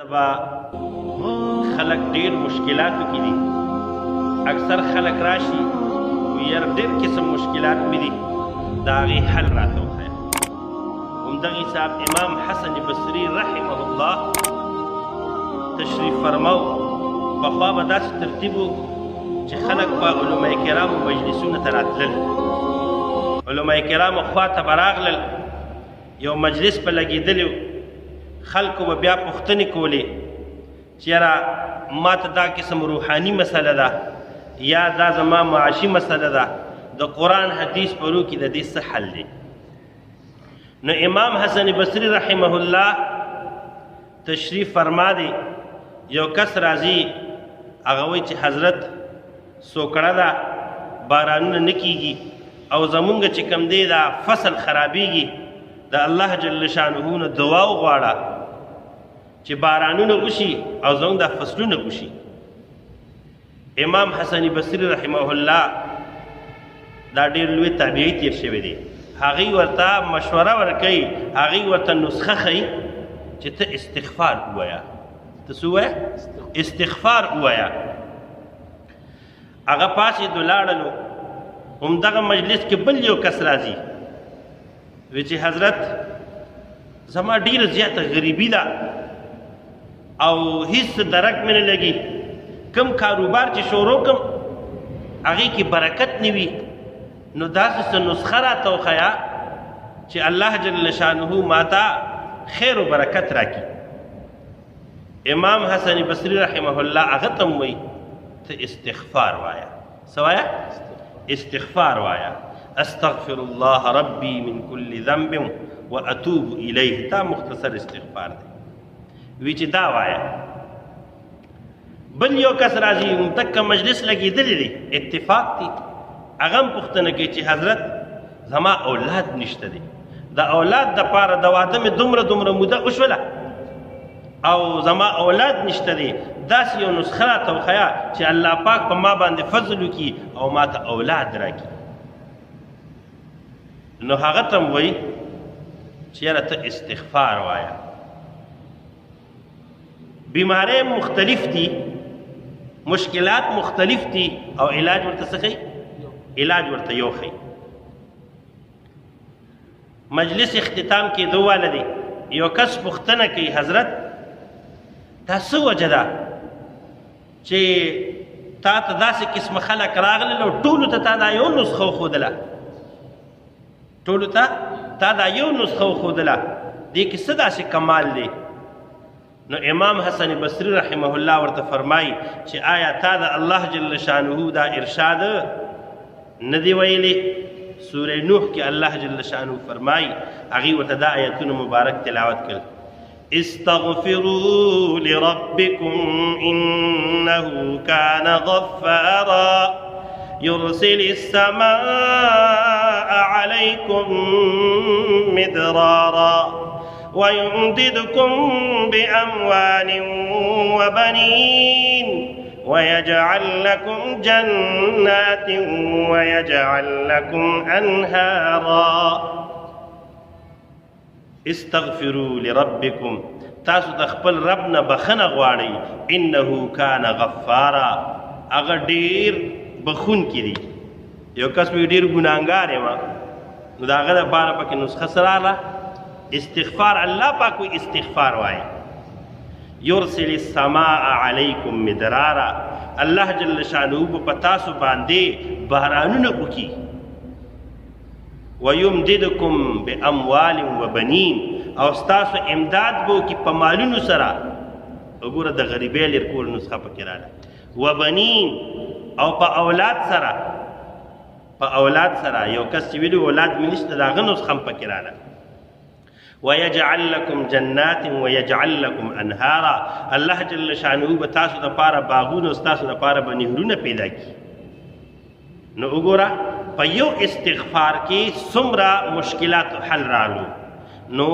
سبا خلق ډیر مشکلاتو کې دي. اکثر خلق راشي وير ډیر قسم مشکلات مې دي، دا غي حل راته وخایا. همدغه صاحب امام حسن بصري رحمه الله تشریف فرماو. پخوا به داسې ترتیب و چې خلق په علماء کرامو مجلسونو ته راتلل، علماء کرامو خوا ته به راغلل، یو مجلس په لګېدلی و، خلکو به بیا پوښتنې کولې چې یاره ما ته دا قسم روحاني مسله ده یا دا زما معاشي مسله ده، د قرآن حدیث په رو کې د دې څه حل دی؟ نو امام حسن بصري رحمه الله تشریف فرما دی. یو کس راځي هغه وایي چې حضرت سوکړه ده، بارانونه نه کیږي او زمونږ چې کوم دی دا فصل خرابېږي، د الله جل شانه نه دعا وغواړه چې بارانونه وشي او زموږ دا فصلونه وشي. امام حسن بصري رحمه الله دا ډېر لوی تابعی تیر شوی دی. هغوی ورته مشوره ورکوي، هغوی ورته نسخه ښیي چې ته استغفار ووایه. ته څه ووایه؟ استغفار ووایه. هغه پاسېدو لاړلو، همدغه مجلس کې بل یو کس راځي، وی چې حضرت زما ډیره زیاته غریبي ده او هیڅ درک مې نه لګي، کم کاروبار چې شروع کم هغې کې برکت نه وي، نو داسې څه نسخه راته وښیه چې الله جل شانه ماته خیر و برکت راکړي. امام حسن بصري رحمه الله هغه ته هم وایي ته استغفار وایه. څه وایه؟ استغفار وایه. استغفر الله ربي من كل ذنب واتوب اليه. دا مختصر استغفار دی. وی چې دا وایه. بل یو کس راځي، متک مجلس لګېدلی دی، اتفاق دی، هغه هم پوښتنه کوي چې حضرت زما اولاد نشته دی، د اولاد دپاره د واده مې دومره موده وشوله او زما اولاد نشته دی، داسې یو نسخه راته وښیه چې الله پاک په ما باندې فضل وکړي او ما ته اولاد راکړي. نو هغه ته هم وایي چې یاره ته استغفار وایه. بیماری مختلف دي، مشکلات مختلف دي او علاج ورته څه ښیي؟ علاج ورته یو ښیي. مجلس اختتام کېدو واله دی، یو کس پوښتنه کوي حضرت دا څه وجه ده چې تا ته داسې قسمه خلک راغلل او ټولو ته تا دا یو نسخه وښودله، ټولو ته تا دا یو نسخه وښودله، دې کې څه داسې کمال دی؟ نو امام حسن بصري رحمه الله ورته فرمایي چې آیا تا د الله جل شانه دا ارشاد نه دی ویلی؟ سوره نوح کې الله جل شانه فرمایي، هغې ورته دا آیتونه مبارک تلاوت کړل. استغفروا لربكم إنه كان غفارا يرسل السماء عليكم مدرارا ويمددكم بأموال وبنين ويجعل لكم جنات ويجعل لكم أنهارا. استغفروا لربكم، تاسو د خپل رب نه بخنه غواړئ، انه کان غفارا، هغه ډیر بخونکی دی. یو کس وی ډیر ګناهګار یم، نو د هغه دپاره پکې نسخه څه راغله؟ استغفار. الله پاک وایي استغفار وایي. یرسل السماء علیکم مدرارا، الله جل شانه به په تاسو باندې بارانونه وکړي. ويمددكم باموال وبنين، او ستاسو امداد به وکړي په مالونو سره. وګوره د غریبۍ لرې کول نسخه پکې راغله. وبنین، او په اولاد سره، په اولاد سره. یو کس چې ویلي اولاد مې نشته، د هغه نسخه هم پکې راغله. ويجعل لكم جنات ويجعل لكم انهارا، الله جل شانه به تاسو دپاره باغونه او ستاسو دپاره به نهرونه پیدا کړي. نو وګوره په یو استغفار کې څومره مشکلاتو حل رالو. نو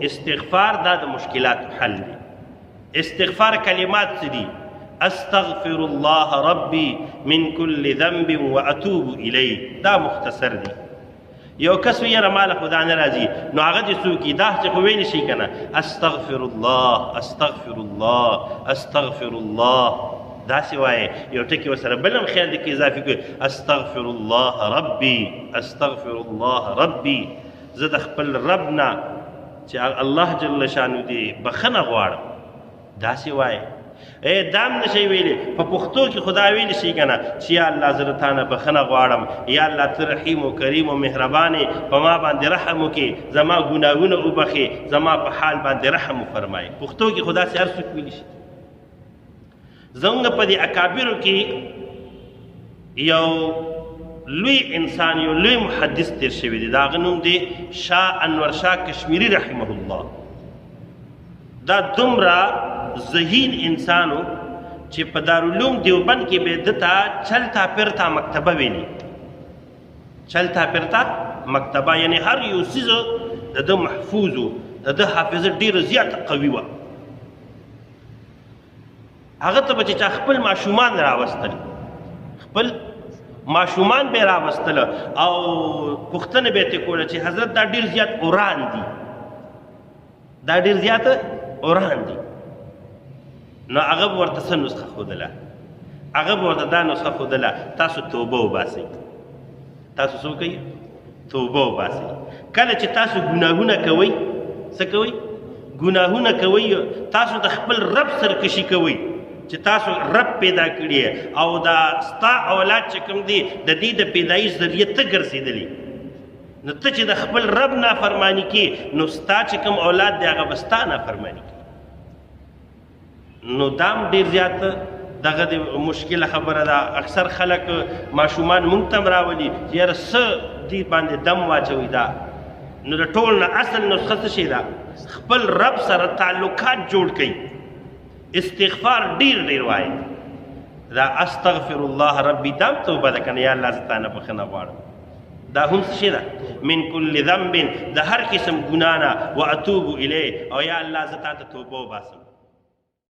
استغفار دا د مشکلاتو حل دی. استغفار کلمات څه دي؟ استغفر الله ربي من كل ذنب واتوب الیه، دا مختصر دی. یو کس وي یاره ماله خو دا نه راځي نو هغه دې څوک وي داسې خو ویلی شي که نه استغفر الله استغفر الله استغفر الله داسې وایې یو ټکي ورسره بل هم خیال دی که اضافي کړي استغفر الله ربي استغفر الله ربي زه د خپل رب نه چې الله جل شانو دی بخښنه غواړم داسې وایې دام نشي ویلی په پښتو کې خدا ویلی شي که نه چې یا الله زه د تا نه بخښنه غواړم یا الله ته رحیم و کریم و مهربان په ما باندې رحم وکړې زما ګناهونه وبخې زما په حال باندې رحم وفرمایې پښتو کې خدا سي هر څوک ویلی شي زموږ په دې اکابرو کې یو لوی انسان یو لوی محدث تیر شوی دی د هغه نوم دی شاه انور شاه کشمیري رحمه الله دا دومره ذهین انسانو چې په دارالعلوم دیوبند کې به ده ته چلتا پرتا مکتبه ویلي چلتا پرتا مکتبه یعنی هر یو څیز د ده محفوظ و د ده حافظه ډېره زیاته قوي وه هغه ته به چې چا خپل ماشومان راوستل خپل ماشومان به راوستله او پوښتنه به یې ترې کوله چې حضرت دا ډېر زیات اوران دي دا ډېر زیات اوران دي نو هغه به ورته څه نسخه ښودله هغه به ورته دا نسخه ښودله تاسو توبه وباسئ تاسو څه وکئ توبه وباسئ کله چې تاسو ګناهونه کوئ څه کوئ ګناهونه کوئ تاسو د خپل رب سرکشي کوئ چې تاسو رب پیدا کړی او دا ستا اولاد چې کوم دی د دې د پیدایش ذریعه ته ګرځېدلي نو ته چې د خپل رب نافرماني کې نو ستا چې کوم اولاد دی هغه به ستا نافرماني کوي نو دام ډېر زیات دغه د مشکله خبره ده اکثر خلک ماشومان مونږ ته هم راولي چې یاره څه دې باندې دم واچوي دا نو د ټول نه اصل نسخه څه شی ده خپل رب سره تعلقات جوړ کړئ استغفار ډیر ډیر وایي دا استغفر الله ربي دام توبه ده کنه یا الله زه تا نه بخښنه غواړم دا هم څه شی ده من کل ذنب د هر قسم ګناه نه واتوب الیه او یا الله زه تا ته توبه وباسم